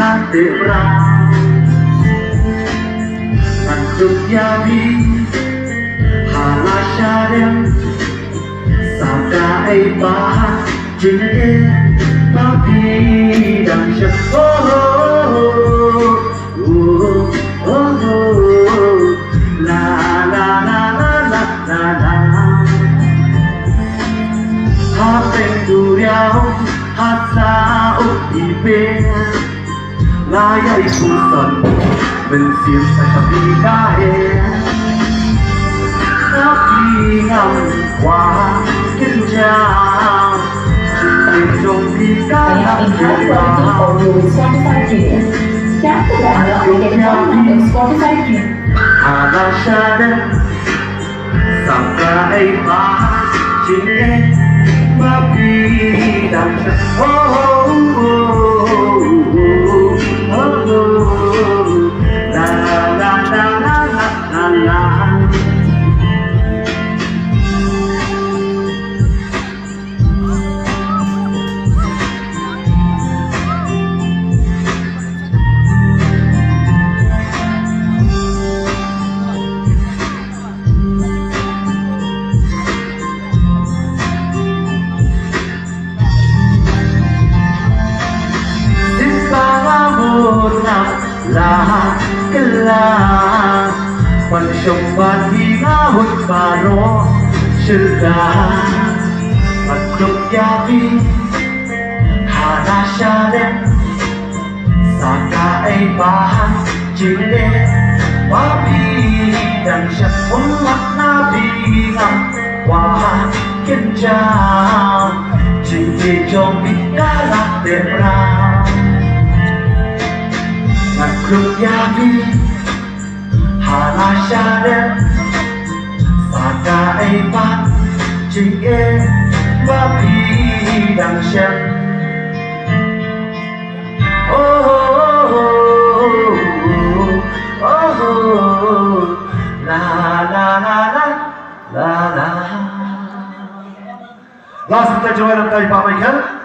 la tebra Mantuknya di halasharem Sakai bahan jingin tapi dan syek La la la la la la la Hapeng duriau hasa ibe Layai puson Mensiap tapi kae Tapi ngam wah kenjang Chính trong đi ca Hãy subscribe cho kênh Ghiền Mì Gõ để không bỏ lỡ những video Halasharem Sakai bahan jingin tapi dan la la la la la la la kala quan trọng và thì ngã hụt và nó chưa cả và cực gia vi hà ra xa đêm xa cả ấy ba chính đêm và vì đằng chặt không mắt na vì ngắm qua kiến trao chính vì trong biết đã lạc đẹp ra Makruyavi Halasharem Sakai bat Jingin Babi dan syem La la la la la la. Last kita join ang tayo papaikhan.